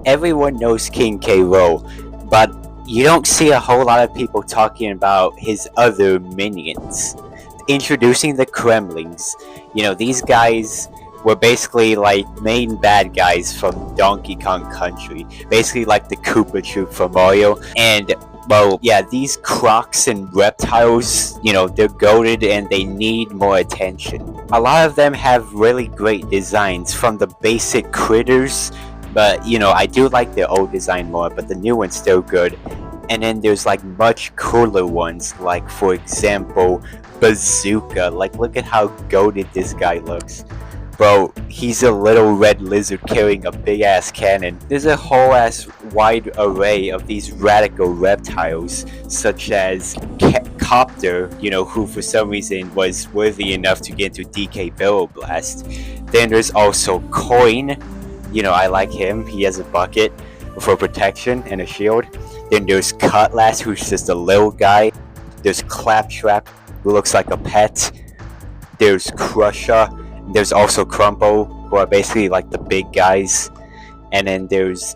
everyone knows King K. Rool, but you don't see a whole lot of people talking about his other minions. Introducing the Kremlings. These guys were basically like main bad guys from Donkey Kong Country. Basically like the Koopa Troop from Mario. And well, yeah, these crocs and reptiles, they're goated and they need more attention. A lot of them have really great designs, from the basic critters, but I do like the old design more, but the new one's still good. And then there's like much cooler ones, like for example, Bazooka. Like, look at how goated this guy looks. Bro, he's a little red lizard carrying a big ass cannon. There's a whole ass wide array of these radical reptiles, such as Copter, who for some reason was worthy enough to get into DK Barrel Blast. Then there's also Coin. I like him. He has a bucket for protection and a shield. Then there's Cutlass, who's just a little guy. There's Claptrap, who looks like a pet. There's Crusher. There's also Crumple, who are basically like the big guys. And then there's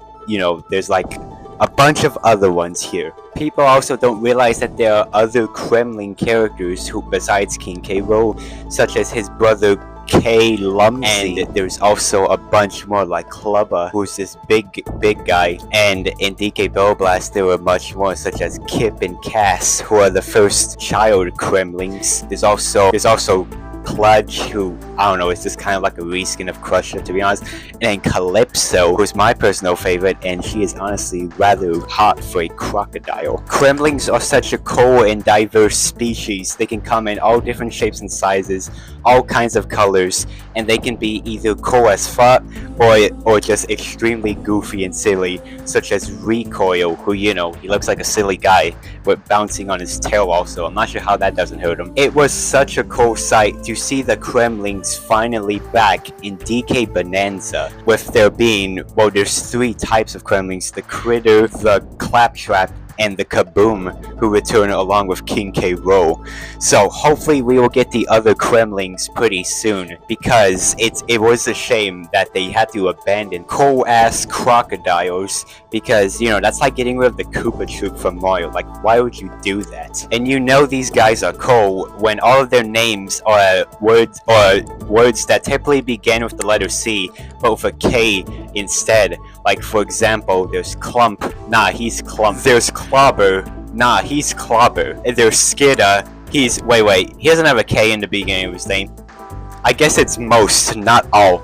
like a bunch of other ones here. People also don't realize that there are other Kremling characters who, besides King K. Rool, such as his brother K. Lumsy. And there's also a bunch more, like Clubber, who's this big guy. And in DK Barrel Blast there were much more, such as Kip and Cass, who are the first child Kremlings. There's also Kludge, who, I don't know, is just kind of like a reskin of Crusher, to be honest. And then Calypso, who's my personal favorite, and she is honestly rather hot for a crocodile. Kremlings are such a cool and diverse species. They can come in all different shapes and sizes, all kinds of colors, and they can be either cool as fuck or just extremely goofy and silly, such as Recoil, who, he looks like a silly guy with bouncing on his tail also. I'm not sure how that doesn't hurt him. It was such a cool sight to see the Kremlings finally back in DK Bonanza, with there being, well, there's 3 types of Kremlings: the Critter, the Claptrap, and the Kaboom, who return along with King K. Rool. So hopefully we will get the other Kremlings pretty soon, because it was a shame that they had to abandon cool ass crocodiles, because that's like getting rid of the Koopa Troop from Mario. Like, why would you do that? And these guys are cool when all of their names are words that typically begin with the letter C but with a K instead. Like, for example, there's Clump. Nah, he's Clump. There's Clobber. Nah, he's Clobber. And there's Skidda. Wait, he doesn't have a K in the beginning of his name. I guess it's most, not all.